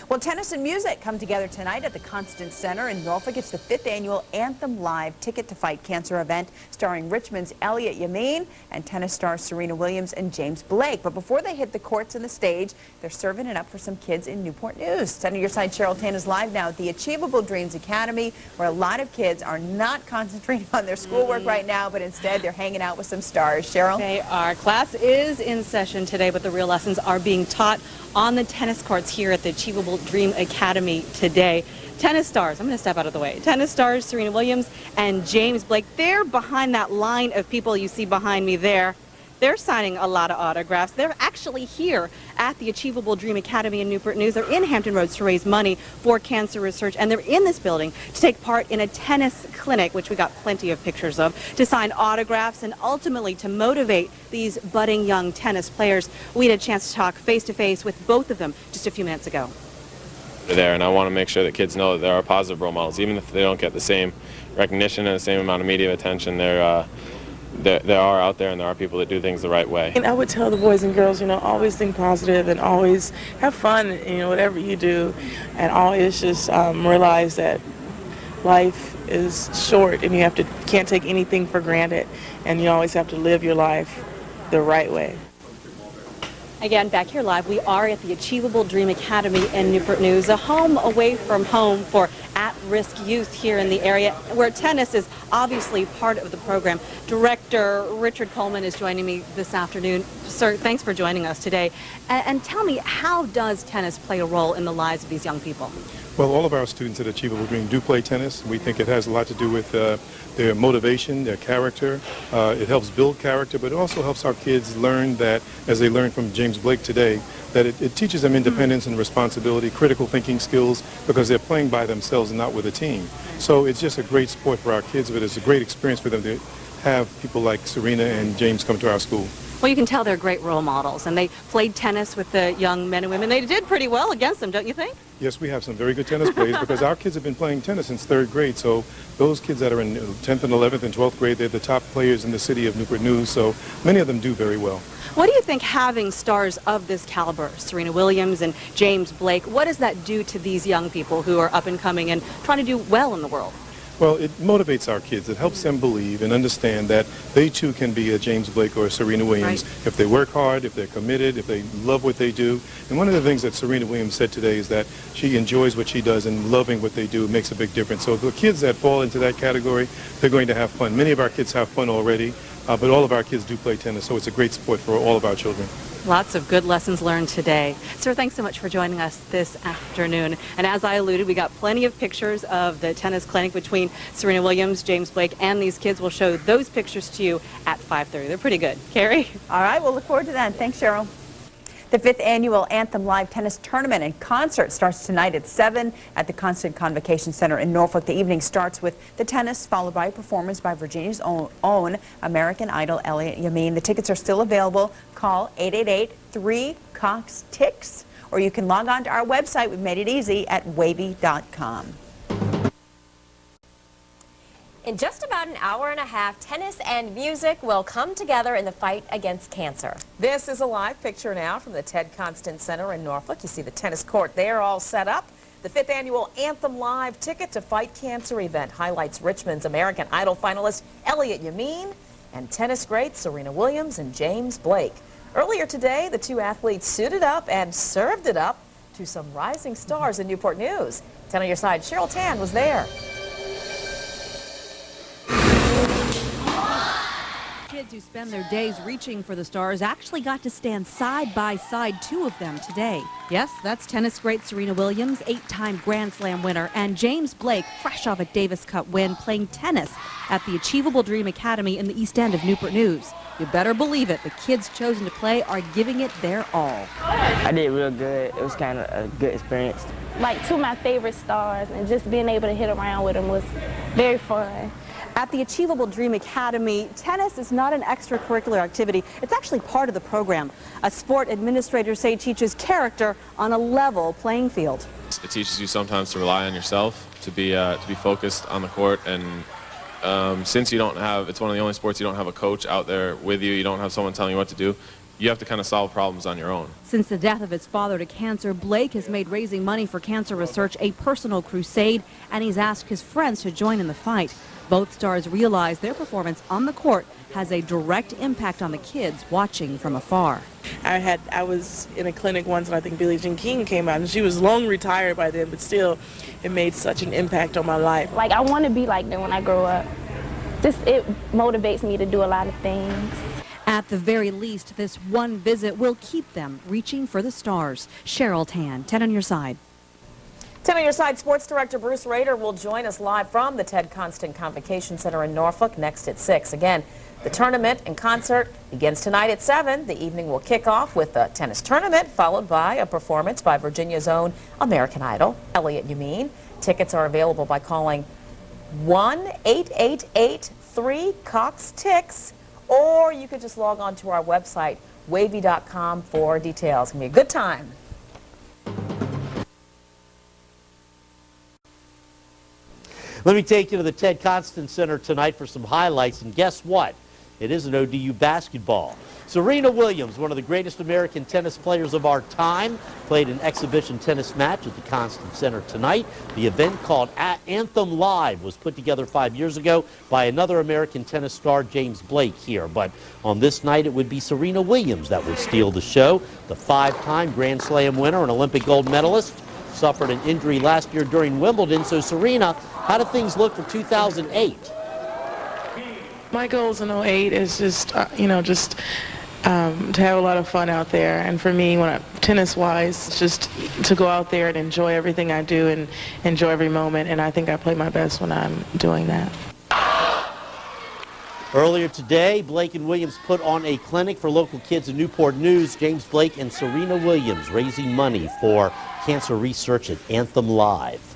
Well, tennis and music come together tonight at the Constant Center in Norfolk. It's the 5th annual Anthem Live Ticket to Fight Cancer event starring Richmond's Elliott Yamin and tennis stars Serena Williams and James Blake. But before they hit the courts and the stage, they're serving it up for some kids in Newport News. Center Your Side Cheryl is live now at the Achievable Dreams Academy, where a lot of kids are not concentrating on their schoolwork right now, but instead they're hanging out with some stars. Cheryl? They are. Class is in session today, but the real lessons are being taught on the tennis courts here at the Achievable Dream Academy today. Tennis stars, I'm going to step out of the way. Tennis stars Serena Williams and James Blake, they're behind that line of people you see behind me there. They're signing a lot of autographs. They're actually here at the Achievable Dream Academy in Newport News. They're in Hampton Roads to raise money for cancer research, and they're in this building to take part in a tennis clinic, which we got plenty of pictures of, to sign autographs and ultimately to motivate these budding young tennis players. We had a chance to talk face-to-face with both of them just a few minutes ago. There, and I want to make sure that kids know that there are positive role models, even if they don't get the same recognition and the same amount of media attention. There are out there, and there are people that do things the right way. And I would tell the boys and girls, always think positive and always have fun, whatever you do, and always just realize that life is short and you can't take anything for granted, and you always have to live your life the right way. Again, back here live, we are at the Achievable Dream Academy in Newport News, a home away from home for at-risk youth here in the area, where tennis is obviously part of the program. Director Richard Coleman is joining me this afternoon. Sir, thanks for joining us today. And tell me, how does tennis play a role in the lives of these young people? Well, all of our students at Achievable Dream do play tennis. We think it has a lot to do with their motivation, their character. It helps build character, but it also helps our kids learn that, as they learned from James Blake today, that it teaches them independence and responsibility, critical thinking skills, because they're playing by themselves and not with a team. So it's just a great sport for our kids, but it's a great experience for them to have people like Serena and James come to our school. Well, you can tell they're great role models, and they played tennis with the young men and women. They did pretty well against them, don't you think? Yes, we have some very good tennis players because our kids have been playing tennis since 3rd grade. So those kids that are in 10th and 11th and 12th grade, they're the top players in the city of Newport News. So many of them do very well. What do you think having stars of this caliber, Serena Williams and James Blake, what does that do to these young people who are up and coming and trying to do well in the world? Well, it motivates our kids. It helps them believe and understand that they too can be a James Blake or a Serena Williams if they work hard, if they're committed, if they love what they do. And one of the things that Serena Williams said today is that she enjoys what she does, and loving what they do makes a big difference. So the kids that fall into that category, they're going to have fun. Many of our kids have fun already, but all of our kids do play tennis, so it's a great sport for all of our children. Lots of good lessons learned today. Sir, thanks so much for joining us this afternoon. And as I alluded, we got plenty of pictures of the tennis clinic between Serena Williams, James Blake, and these kids. We'll show those pictures to you at 5:30. They're pretty good. Carrie? All right, we'll look forward to that. Thanks, Cheryl. The 5th annual Anthem Live Tennis Tournament and Concert starts tonight at 7 at the Constant Convocation Center in Norfolk. The evening starts with the tennis, followed by a performance by Virginia's own American Idol, Elliott Yamin. The tickets are still available. Call 888-3-COX-TICKS, or you can log on to our website. We've made it easy at wavy.com. In just about an hour and a half, tennis and music will come together in the fight against cancer. This is a live picture now from the Ted Constant Center in Norfolk. You see the tennis court there all set up. The 5th annual Anthem Live Ticket to Fight Cancer event highlights Richmond's American Idol finalist Elliott Yamin and tennis greats Serena Williams and James Blake. Earlier today, the two athletes suited up and served it up to some rising stars in Newport News. 10 on your side, Cheryl was there. Kids who spend their days reaching for the stars actually got to stand side by side, 2 of them today. Yes, that's tennis great Serena Williams, 8-time Grand Slam winner, and James Blake, fresh off a Davis Cup win, playing tennis at the Achievable Dream Academy in the East End of Newport News. You better believe it, the kids chosen to play are giving it their all. I did real good. It was kind of a good experience. Like 2 of my favorite stars, and just being able to hit around with them was very fun. At the Achievable Dream Academy, tennis is not an extracurricular activity. It's actually part of the program. A sport administrators say teaches character on a level playing field. It teaches you sometimes to rely on yourself, to be focused on the court, and since you don't have, it's one of the only sports you don't have a coach out there with you, you don't have someone telling you what to do, you have to kind of solve problems on your own. Since the death of his father to cancer, Blake has made raising money for cancer research a personal crusade, and he's asked his friends to join in the fight. Both stars realize their performance on the court has a direct impact on the kids watching from afar. I was in a clinic once, and I think Billie Jean King came out, and she was long retired by then, but still, it made such an impact on my life. Like, I want to be like them when I grow up. It motivates me to do a lot of things. At the very least, this one visit will keep them reaching for the stars. Cheryl Tan, 10 on your side. 10 on your side, Sports Director Bruce Rader will join us live from the Ted Constant Convocation Center in Norfolk next at 6. Again, the tournament and concert begins tonight at 7. The evening will kick off with a tennis tournament, followed by a performance by Virginia's own American Idol, Elliot Yamin. Tickets are available by calling 1-888-3-COX-TIX, or you could just log on to our website, wavy.com, for details. It's going to be a good time. Let me take you to the Ted Constant Center tonight for some highlights, and guess what? It is an ODU basketball. Serena Williams, one of the greatest American tennis players of our time, played an exhibition tennis match at the Constant Center tonight. The event, called Anthem Live, was put together 5 years ago by another American tennis star, James Blake, here. But on this night, it would be Serena Williams that would steal the show. The 5-time Grand Slam winner and Olympic gold medalist suffered an injury last year during Wimbledon. So Serena, how do things look for 2008? My goals in 2008 is just, to have a lot of fun out there. And for me, tennis-wise, just to go out there and enjoy everything I do and enjoy every moment. And I think I play my best when I'm doing that. Earlier today, Blake and Williams put on a clinic for local kids in Newport News. James Blake and Serena Williams raising money for cancer research at Anthem Live.